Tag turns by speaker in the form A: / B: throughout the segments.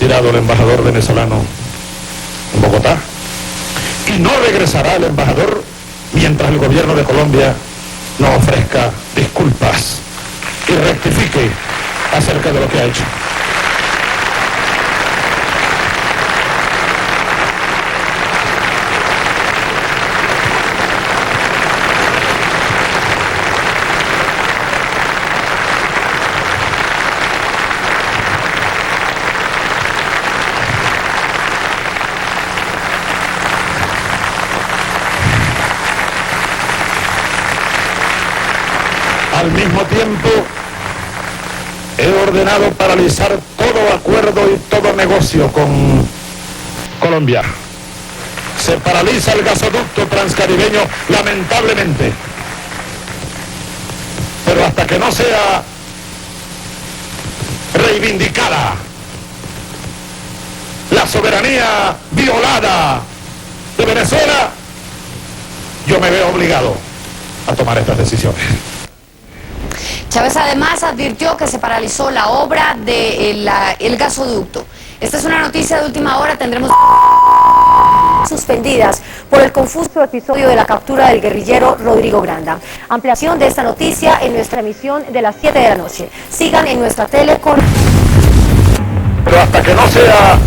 A: retirado el embajador venezolano en Bogotá y no regresará el embajador mientras el gobierno de Colombia no ofrezca disculpas y rectifique acerca de lo que ha hecho. Al mismo tiempo, he ordenado paralizar todo acuerdo y todo negocio con Colombia. Se paraliza el gasoducto transcaribeño, lamentablemente. Pero hasta que no sea reivindicada la soberanía violada de Venezuela, yo me veo obligado a tomar estas decisiones.
B: Chávez además advirtió que se paralizó la obra del gasoducto. Esta es una noticia de última hora, tendremos
C: suspendidas por el confuso episodio de la captura del guerrillero Rodrigo Granda. Ampliación de esta noticia en nuestra emisión de las 7 de la noche. Sigan en nuestra tele con...
A: Pero hasta que no sea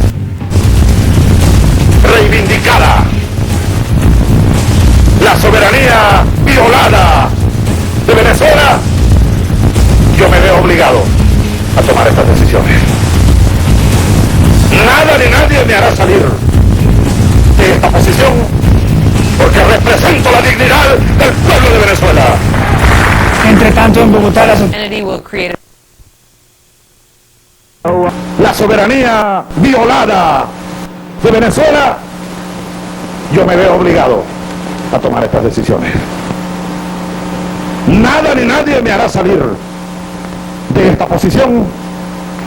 A: reivindicada la soberanía violada de Venezuela, yo me veo obligado a tomar estas decisiones. Nada ni nadie me hará salir de esta posición, porque represento la dignidad del pueblo de Venezuela.
D: Entre tanto, en Bogotá
A: la soberanía violada de Venezuela, yo me veo obligado a tomar estas decisiones. Nada ni nadie me hará salir de esta posición,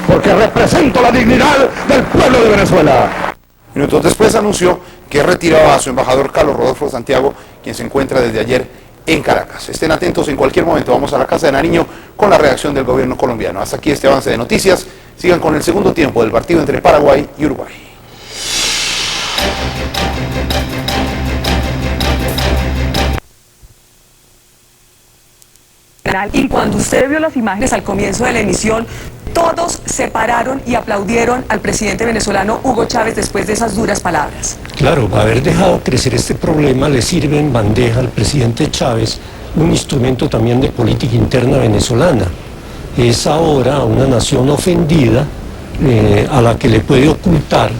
A: porque represento la dignidad del pueblo de Venezuela.
E: Minutos después anunció que retiraba a su embajador Carlos Rodolfo Santiago, quien se encuentra desde ayer en Caracas. Estén atentos, en cualquier momento vamos a la Casa de Nariño con la reacción del gobierno colombiano. Hasta aquí este avance de noticias. Sigan con el segundo tiempo del partido entre Paraguay y Uruguay.
F: Y cuando usted vio las imágenes al comienzo de la emisión, todos se pararon y aplaudieron al presidente venezolano Hugo Chávez después de esas duras palabras.
G: Claro, haber dejado crecer este problema le sirve en bandeja al presidente Chávez, un instrumento también de política interna venezolana. Es ahora una nación ofendida a la que le puede ocultar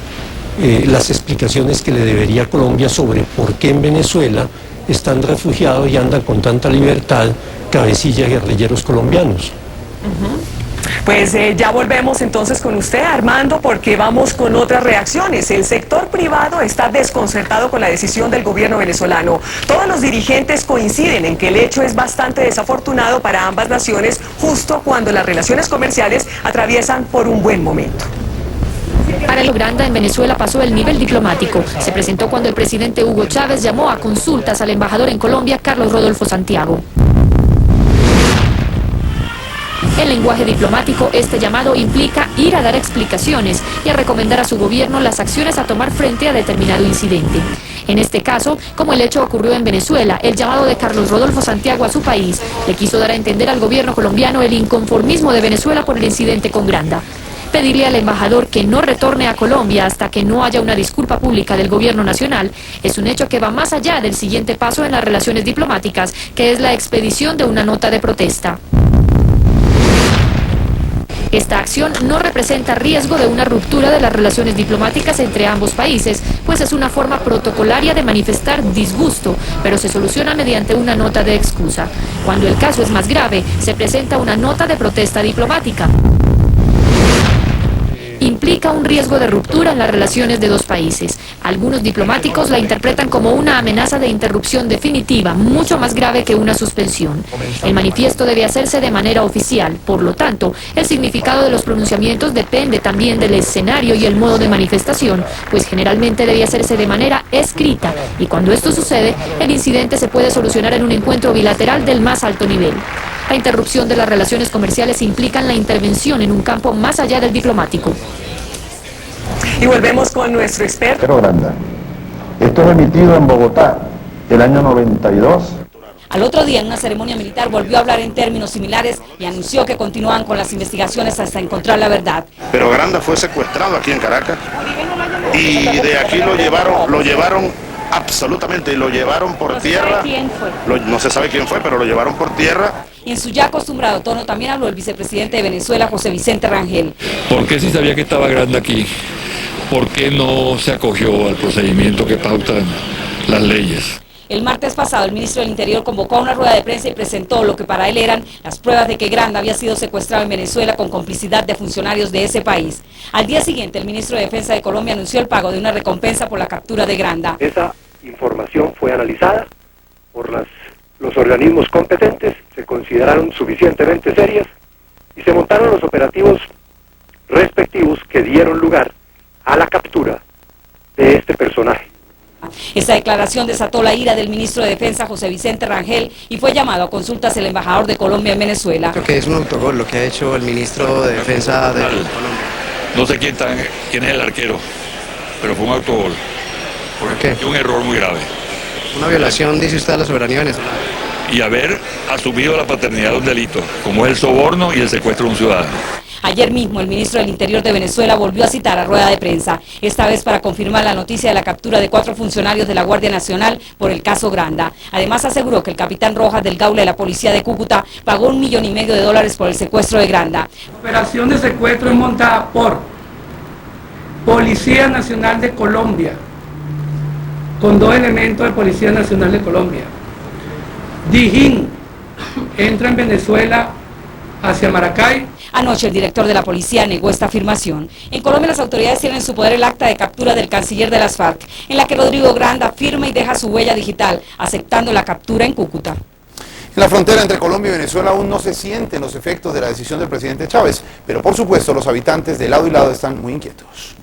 G: las explicaciones que le debería Colombia sobre por qué en Venezuela están refugiados y andan con tanta libertad cabecilla guerrilleros colombianos.
F: Pues ya volvemos entonces con usted, Armando, porque vamos con otras reacciones. El sector privado está desconcertado con la decisión del gobierno venezolano. Todos los dirigentes coinciden en que el hecho es bastante desafortunado para ambas naciones, justo cuando las relaciones comerciales atraviesan por un buen momento.
H: Para el Granda en Venezuela pasó el nivel diplomático. Se presentó cuando el presidente Hugo Chávez llamó a consultas al embajador en Colombia, Carlos Rodolfo Santiago. En lenguaje diplomático, este llamado implica ir a dar explicaciones y a recomendar a su gobierno las acciones a tomar frente a determinado incidente. En este caso, como el hecho ocurrió en Venezuela, el llamado de Carlos Rodolfo Santiago a su país le quiso dar a entender al gobierno colombiano el inconformismo de Venezuela por el incidente con Granda. Pedirle al embajador que no retorne a Colombia hasta que no haya una disculpa pública del gobierno nacional es un hecho que va más allá del siguiente paso en las relaciones diplomáticas, que es la expedición de una nota de protesta. Esta acción no representa riesgo de una ruptura de las relaciones diplomáticas entre ambos países, pues es una forma protocolaria de manifestar disgusto, pero se soluciona mediante una nota de excusa. Cuando el caso es más grave, se presenta una nota de protesta diplomática. Implica un riesgo de ruptura en las relaciones de dos países. Algunos diplomáticos la interpretan como una amenaza de interrupción definitiva, mucho más grave que una suspensión. El manifiesto debe hacerse de manera oficial, por lo tanto, el significado de los pronunciamientos depende también del escenario y el modo de manifestación, pues generalmente debe hacerse de manera escrita, y cuando esto sucede, el incidente se puede solucionar en un encuentro bilateral del más alto nivel. La interrupción de las relaciones comerciales implica la intervención en un campo más allá del diplomático.
F: Y volvemos con nuestro experto.
I: Pero Granda. Esto es emitido en Bogotá, el año 92.
J: Al otro día, en una ceremonia militar, volvió a hablar en términos similares y anunció que continúan con las investigaciones hasta encontrar la verdad.
A: Pero Granda fue secuestrado aquí en Caracas y de aquí lo llevaron absolutamente, y lo llevaron por tierra. No se sabe quién fue, pero lo llevaron por tierra.
J: Y en su ya acostumbrado tono también habló el vicepresidente de Venezuela, José Vicente Rangel.
K: ¿Por qué si sabía que estaba Granda aquí? ¿Por qué no se acogió al procedimiento que pautan las leyes?
J: El martes pasado, el ministro del Interior convocó a una rueda de prensa y presentó lo que para él eran las pruebas de que Granda había sido secuestrado en Venezuela con complicidad de funcionarios de ese país. Al día siguiente, el ministro de Defensa de Colombia anunció el pago de una recompensa por la captura de Granda.
L: Esa información fue analizada por los organismos competentes, se consideraron suficientemente serias y se montaron los operativos respectivos que dieron lugar a la captura de este personaje.
J: Esta declaración desató la ira del ministro de Defensa, José Vicente Rangel, y fue llamado a consultas el embajador de Colombia en Venezuela.
M: Creo que es un autogol lo que ha hecho el ministro de Defensa de Colombia.
K: No sé quién es el arquero, pero fue un autogol.
M: ¿Por qué?
K: Un error muy grave.
M: Una violación, dice usted, a la soberanía venezolana.
K: Y haber asumido la paternidad de un delito, como es el soborno y el secuestro de un ciudadano.
J: Ayer mismo, el ministro del Interior de Venezuela volvió a citar a rueda de prensa, esta vez para confirmar la noticia de la captura de 4 funcionarios de la Guardia Nacional por el caso Granda. Además, aseguró que el capitán Rojas del Gaula de la Policía de Cúcuta pagó $1,5 millones por el secuestro de Granda.
D: La operación de secuestro es montada por Policía Nacional de Colombia, con 2 elementos de Policía Nacional de Colombia. Dijín entra en Venezuela hacia Maracay.
J: Anoche el director de la policía negó esta afirmación. En Colombia las autoridades tienen en su poder el acta de captura del canciller de las FARC, en la que Rodrigo Granda firma y deja su huella digital, aceptando la captura en Cúcuta.
E: En la frontera entre Colombia y Venezuela aún no se sienten los efectos de la decisión del presidente Chávez, pero por supuesto los habitantes de lado y lado están muy inquietos.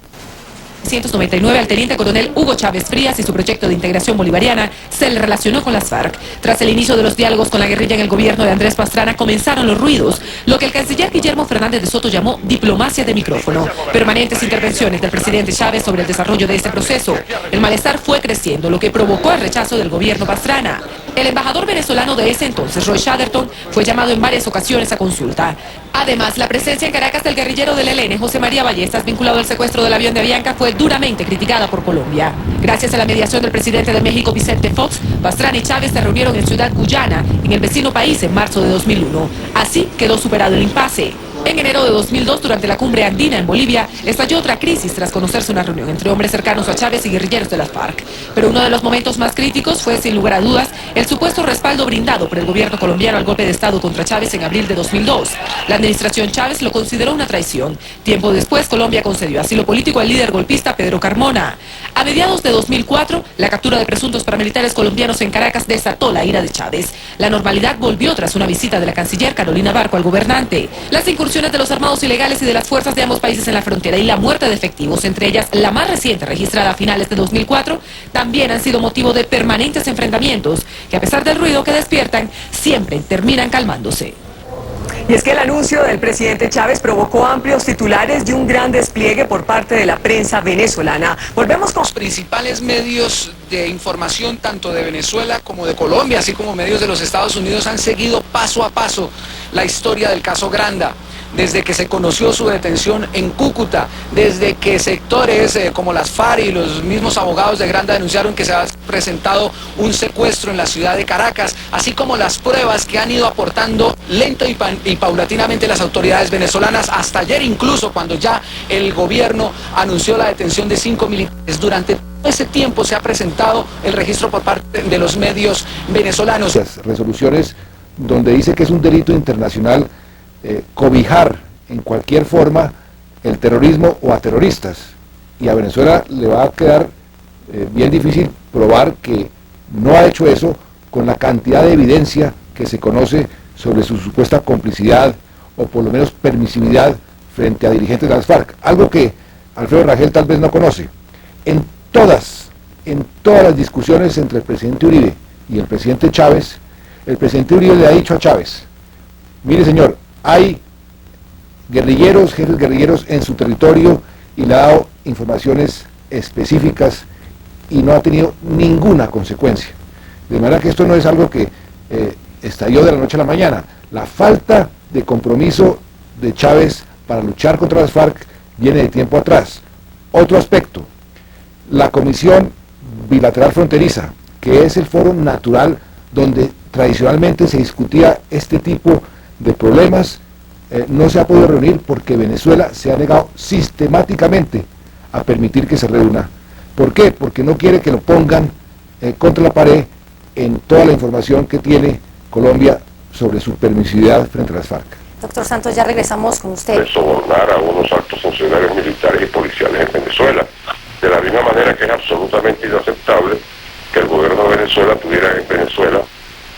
N: 1999 al teniente coronel Hugo Chávez Frías y su proyecto de integración bolivariana se le relacionó con las FARC. Tras el inicio de los diálogos con la guerrilla en el gobierno de Andrés Pastrana comenzaron los ruidos, lo que el canciller Guillermo Fernández de Soto llamó diplomacia de micrófono. Permanentes intervenciones del presidente Chávez sobre el desarrollo de este proceso. El malestar fue creciendo, lo que provocó el rechazo del gobierno Pastrana. El embajador venezolano de ese entonces, Roy Chatterton, fue llamado en varias ocasiones a consulta. Además, la presencia en Caracas del guerrillero del ELN, José María Ballestas, vinculado al secuestro del avión de Avianca, fue duramente criticada por Colombia. Gracias a la mediación del presidente de México, Vicente Fox, Pastrana y Chávez se reunieron en Ciudad Guyana, en el vecino país, en marzo de 2001. Así quedó superado el impasse. En enero de 2002, durante la cumbre andina en Bolivia, estalló otra crisis tras conocerse una reunión entre hombres cercanos a Chávez y guerrilleros de las FARC. Pero uno de los momentos más críticos fue, sin lugar a dudas, el supuesto respaldo brindado por el gobierno colombiano al golpe de Estado contra Chávez en abril de 2002. La administración Chávez lo consideró una traición. Tiempo después, Colombia concedió asilo político al líder golpista Pedro Carmona. A mediados de 2004, la captura de presuntos paramilitares colombianos en Caracas desató la ira de Chávez. La normalidad volvió tras una visita de la canciller Carolina Barco al gobernante. Las incursiones de los armados ilegales y de las fuerzas de ambos países en la frontera y la muerte de efectivos, entre ellas la más reciente registrada a finales de 2004, también han sido motivo de permanentes enfrentamientos que, a pesar del ruido que despiertan, siempre terminan calmándose.
F: Y es que el anuncio del presidente Chávez provocó amplios titulares y un gran despliegue por parte de la prensa venezolana. Volvemos con los
O: principales medios de información, tanto de Venezuela como de Colombia, así como medios de los Estados Unidos, han seguido paso a paso la historia del caso Granda. Desde que se conoció su detención en Cúcuta, desde que sectores como las FARC y los mismos abogados de Granda denunciaron que se ha presentado un secuestro en la ciudad de Caracas, así como las pruebas que han ido aportando lento y paulatinamente las autoridades venezolanas, hasta ayer incluso, cuando ya el gobierno anunció la detención de 5 militares. Durante todo ese tiempo se ha presentado el registro por parte de los medios venezolanos.
I: Las resoluciones donde dice que es un delito internacional cobijar en cualquier forma el terrorismo o a terroristas, y a Venezuela le va a quedar bien difícil probar que no ha hecho eso con la cantidad de evidencia que se conoce sobre su supuesta complicidad o por lo menos permisividad frente a dirigentes de las FARC, algo que Alfredo Rangel tal vez no conoce. En todas las discusiones entre el presidente Uribe y el presidente Chávez, el presidente Uribe le ha dicho a Chávez: mire señor, hay guerrilleros, jefes guerrilleros en su territorio, y le ha dado informaciones específicas y no ha tenido ninguna consecuencia. De manera que esto no es algo que estalló de la noche a la mañana. La falta de compromiso de Chávez para luchar contra las FARC viene de tiempo atrás. Otro aspecto, la Comisión Bilateral Fronteriza, que es el foro natural donde tradicionalmente se discutía este tipo de problemas, no se ha podido reunir porque Venezuela se ha negado sistemáticamente a permitir que se reúna. ¿Por qué? Porque no quiere que lo pongan contra la pared en toda la información que tiene Colombia sobre su permisividad frente a las FARC.
C: Doctor Santos, ya regresamos con usted.
P: De sobornar a unos altos funcionarios militares y policiales en Venezuela. De la misma manera que es absolutamente inaceptable que el gobierno de Venezuela tuviera en Venezuela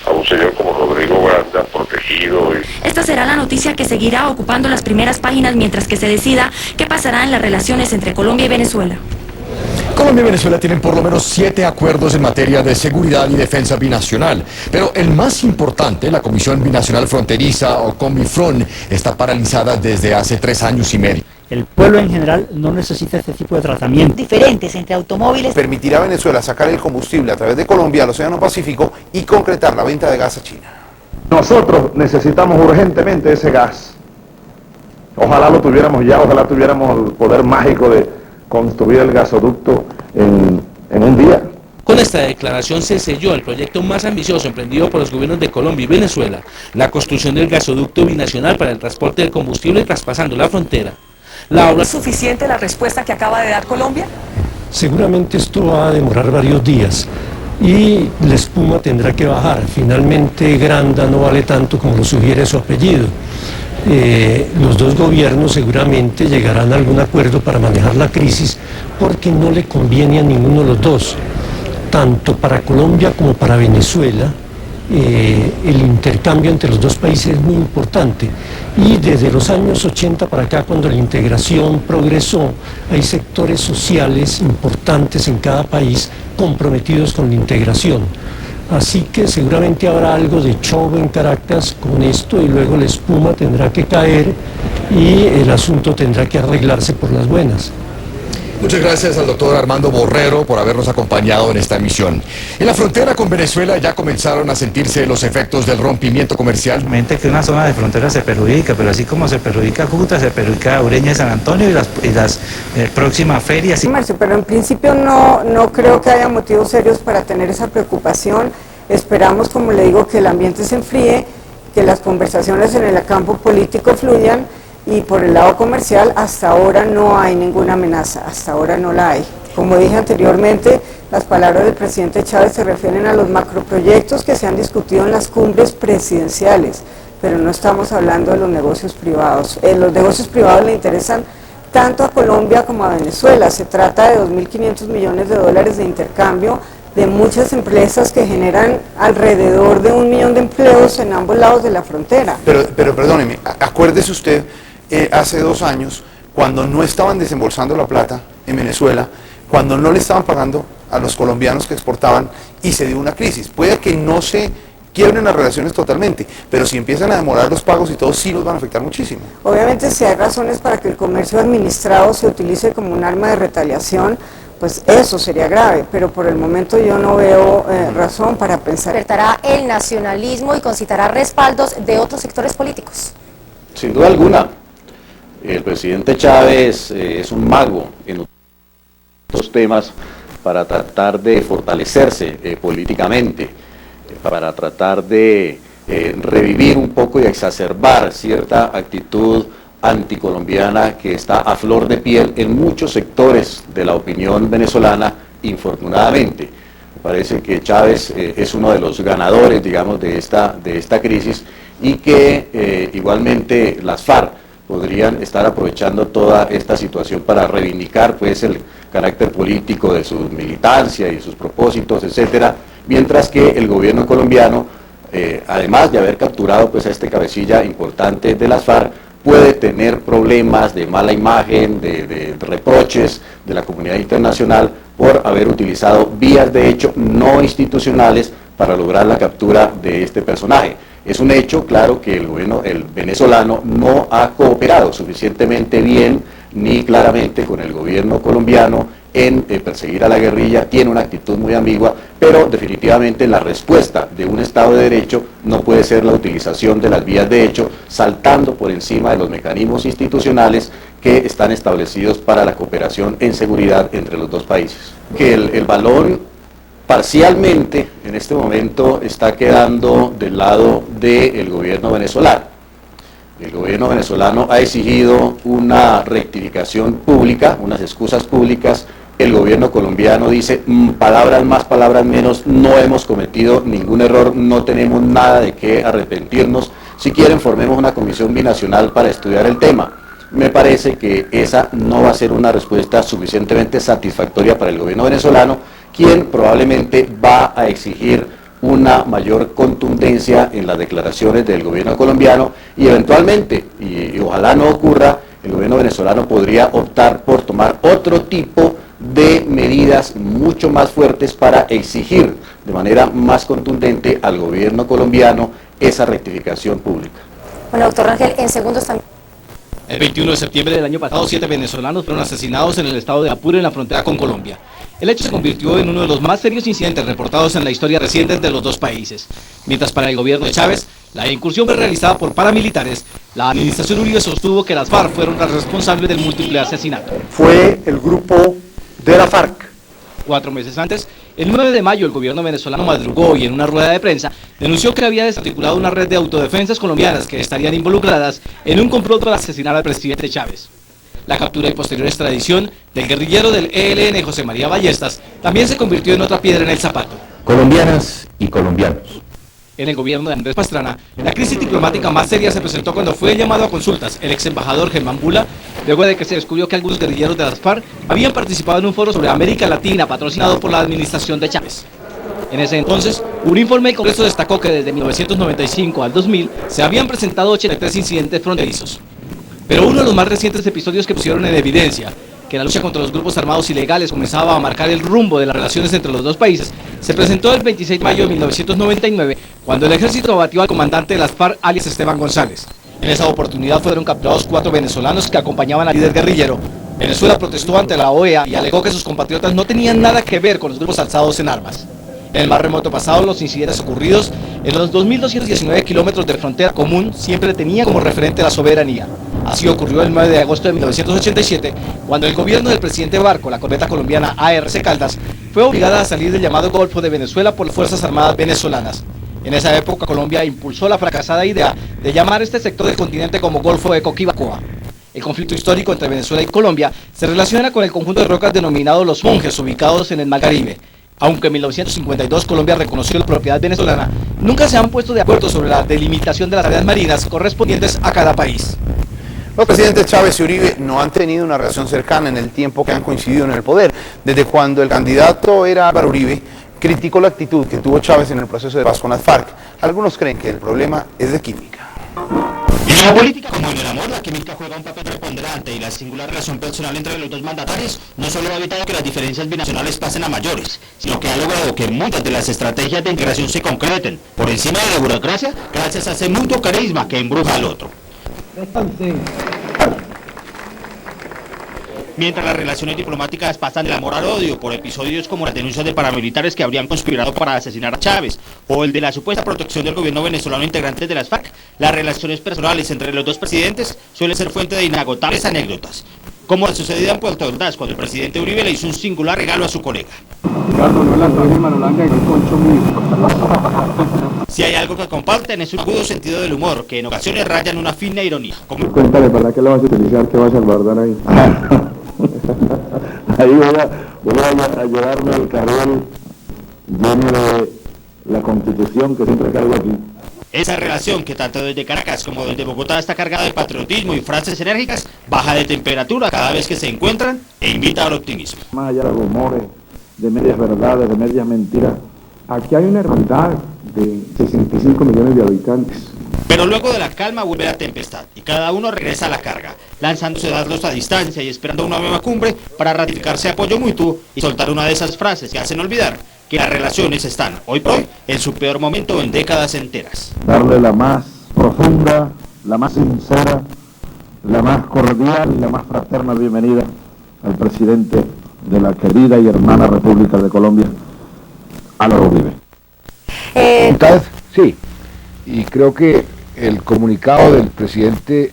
P: a un señor como Rodrigo Granda protegido.
Q: Esta será la noticia que seguirá ocupando las primeras páginas mientras que se decida qué pasará en las relaciones entre Colombia y Venezuela.
R: Colombia y Venezuela tienen por lo menos 7 acuerdos en materia de seguridad y defensa binacional, pero el más importante, la Comisión Binacional Fronteriza o Comifron, está paralizada desde hace 3 años y medio.
S: El pueblo en general no necesita este tipo de tratamiento.
T: Diferentes entre automóviles.
E: Permitirá a Venezuela sacar el combustible a través de Colombia al Océano Pacífico y concretar la venta de gas a China.
A: Nosotros necesitamos urgentemente ese gas. Ojalá lo tuviéramos ya, ojalá tuviéramos el poder mágico de construir el gasoducto en un día.
U: Con esta declaración se selló el proyecto más ambicioso emprendido por los gobiernos de Colombia y Venezuela, la construcción del gasoducto binacional para el transporte de combustible traspasando la frontera.
F: ¿Es suficiente la respuesta que acaba de dar Colombia?
G: Seguramente esto va a demorar varios días y la espuma tendrá que bajar. Finalmente Granda no vale tanto como lo sugiere su apellido. Los dos gobiernos seguramente llegarán a algún acuerdo para manejar la crisis porque no le conviene a ninguno de los dos. Tanto para Colombia como para Venezuela, el intercambio entre los dos países es muy importante. Y desde los años 80 para acá, cuando la integración progresó, hay sectores sociales importantes en cada país comprometidos con la integración. Así que seguramente habrá algo de show en Caracas con esto y luego la espuma tendrá que caer y el asunto tendrá que arreglarse por las buenas.
R: Muchas gracias al doctor Armando Borrero por habernos acompañado en esta emisión. En la frontera con Venezuela ya comenzaron a sentirse los efectos del rompimiento comercial.
V: Que una zona de frontera se perjudica, pero así como se perjudica Cúcuta, se perjudica Ureña y San Antonio y las próximas ferias.
W: Marcio, pero en principio no creo que haya motivos serios para tener esa preocupación. Esperamos, como le digo, que el ambiente se enfríe, que las conversaciones en el campo político fluyan. Y por el lado comercial, hasta ahora no hay ninguna amenaza, hasta ahora no la hay. Como dije anteriormente, las palabras del presidente Chávez se refieren a los macroproyectos que se han discutido en las cumbres presidenciales, pero no estamos hablando de los negocios privados. Los negocios privados le interesan tanto a Colombia como a Venezuela. Se trata de 2.500 millones de dólares de intercambio de muchas empresas que generan alrededor de 1 millón de empleos en ambos lados de la frontera.
E: Pero perdóneme, acuérdese usted, hace 2 años, cuando no estaban desembolsando la plata en Venezuela, cuando no le estaban pagando a los colombianos que exportaban y se dio una crisis. Puede que no se quiebren las relaciones totalmente, pero si empiezan a demorar los pagos y todo, sí los van a afectar muchísimo.
W: Obviamente, si hay razones para que el comercio administrado se utilice como un arma de retaliación, pues eso sería grave, pero por el momento yo no veo razón para pensar.
C: Despertará el nacionalismo y concitará respaldos de otros sectores políticos.
X: Sin duda alguna, el presidente Chávez es un mago en estos temas para tratar de fortalecerse políticamente, para tratar de revivir un poco y exacerbar cierta actitud anticolombiana que está a flor de piel en muchos sectores de la opinión venezolana, infortunadamente. Me parece que Chávez es uno de los ganadores, digamos, de esta crisis y que igualmente las FARC podrían estar aprovechando toda esta situación para reivindicar pues el carácter político de su militancia y sus propósitos, etcétera, mientras que el gobierno colombiano, además de haber capturado pues a este cabecilla importante de las FARC, puede tener problemas de mala imagen, de reproches de la comunidad internacional por haber utilizado vías de hecho no institucionales para lograr la captura de este personaje. Es un hecho, claro, que el venezolano no ha cooperado suficientemente bien ni claramente con el gobierno colombiano en perseguir a la guerrilla, tiene una actitud muy ambigua, pero definitivamente la respuesta de un Estado de Derecho no puede ser la utilización de las vías de hecho, saltando por encima de los mecanismos institucionales que están establecidos para la cooperación en seguridad entre los dos países. Que el balón parcialmente en este momento está quedando del lado del gobierno venezolano. El gobierno venezolano ha exigido una rectificación pública, unas excusas públicas. El gobierno colombiano dice, palabras más, palabras menos, no hemos cometido ningún error, no tenemos nada de qué arrepentirnos. Si quieren, formemos una comisión binacional para estudiar el tema. Me parece que esa no va a ser una respuesta suficientemente satisfactoria para el gobierno venezolano, quien probablemente va a exigir una mayor contundencia en las declaraciones del gobierno colombiano y eventualmente, y ojalá no ocurra, el gobierno venezolano podría optar por tomar otro tipo de medidas mucho más fuertes para exigir de manera más contundente al gobierno colombiano esa rectificación pública.
C: Bueno, doctor Rangel, en segundos también.
B: El 21 de septiembre del año pasado, 7 venezolanos fueron asesinados en el estado de Apure, en la frontera con Colombia. El hecho se convirtió en uno de los más serios incidentes reportados en la historia reciente de los dos países. Mientras para el gobierno de Chávez, la incursión fue realizada por paramilitares, la administración Uribe sostuvo que las FARC fueron las responsables del múltiple asesinato.
H: Fue el grupo de la FARC.
B: 4 meses antes, el 9 de mayo, el gobierno venezolano madrugó y en una rueda de prensa denunció que había desarticulado una red de autodefensas colombianas que estarían involucradas en un complot para asesinar al presidente Chávez. La captura y posterior extradición del guerrillero del ELN, José María Ballestas, también se convirtió en otra piedra en el zapato.
L: Colombianas y colombianos.
B: En el gobierno de Andrés Pastrana, la crisis diplomática más seria se presentó cuando fue llamado a consultas el ex embajador Germán Bula, luego de que se descubrió que algunos guerrilleros de las FARC habían participado en un foro sobre América Latina patrocinado por la administración de Chávez. En ese entonces, un informe del Congreso destacó que desde 1995 al 2000 se habían presentado 83 incidentes fronterizos. Pero uno de los más recientes episodios que pusieron en evidencia que la lucha contra los grupos armados ilegales comenzaba a marcar el rumbo de las relaciones entre los dos países, se presentó el 26 de mayo de 1999, cuando el ejército abatió al comandante de las FARC, alias Esteban González. En esa oportunidad fueron capturados 4 venezolanos que acompañaban al líder guerrillero. Venezuela protestó ante la OEA y alegó que sus compatriotas no tenían nada que ver con los grupos alzados en armas. En el más remoto pasado, los incidentes ocurridos en los 2.219 kilómetros de frontera común siempre tenían como referente la soberanía. Así ocurrió el 9 de agosto de 1987, cuando el gobierno del presidente Barco, la corbeta colombiana ARC Caldas, fue obligada a salir del llamado Golfo de Venezuela por las Fuerzas Armadas venezolanas. En esa época, Colombia impulsó la fracasada idea de llamar este sector del continente como Golfo de Coquibacoa. El conflicto histórico entre Venezuela y Colombia se relaciona con el conjunto de rocas denominado Los Monjes, ubicados en el Mar Caribe. Aunque en 1952 Colombia reconoció la propiedad venezolana, nunca se han puesto de acuerdo sobre la delimitación de las áreas marinas correspondientes a cada país.
E: Los presidentes Chávez y Uribe no han tenido una relación cercana en el tiempo que han coincidido en el poder. Desde cuando el candidato era Álvaro Uribe, criticó la actitud que tuvo Chávez en el proceso de paz con las FARC. Algunos creen que el problema es de química.
T: En la política, como en el amor, la química juega un papel preponderante y la singular relación personal entre los dos mandatarios no solo ha evitado que las diferencias binacionales pasen a mayores, sino que ha logrado que muchas de las estrategias de integración se concreten por encima de la burocracia gracias a ese mutuo carisma que embruja al otro. Mientras las relaciones diplomáticas pasan del amor al odio por episodios como las denuncias de paramilitares que habrían conspirado para asesinar a Chávez o el de la supuesta protección del gobierno venezolano integrantes de las FARC, las relaciones personales entre los dos presidentes suelen ser fuente de inagotables anécdotas, como la sucedida en Puerto Ordaz cuando el presidente Uribe le hizo un singular regalo a su colega. Si hay algo que comparten es un agudo sentido del humor, que en ocasiones rayan una fina ironía.
Y: Cuéntale, ¿para qué la vas a utilizar? ¿Qué vas a guardar ahí? Ahí voy a llevarme el carril lleno de la Constitución que siempre cargo aquí.
T: Esa relación que tanto desde Caracas como desde Bogotá está cargada de patriotismo y frases enérgicas, baja de temperatura cada vez que se encuentran e invita al optimismo.
Y: Más allá de rumores, de medias verdades, de medias mentiras, aquí hay una hermandad de 65 millones de habitantes.
T: Pero luego de la calma vuelve la tempestad y cada uno regresa a la carga, lanzándose dardos a distancia y esperando una nueva cumbre para ratificarse apoyo mutuo y soltar una de esas frases que hacen olvidar que las relaciones están hoy por hoy en su peor momento en décadas enteras.
Y: Darle la más profunda, la más sincera, la más cordial y la más fraterna bienvenida al presidente de la querida y hermana República de Colombia, Álvaro Uribe.
I: Sí, y creo que el comunicado del presidente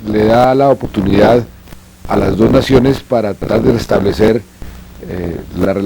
I: le da la oportunidad a las dos naciones para tratar de restablecer la relación.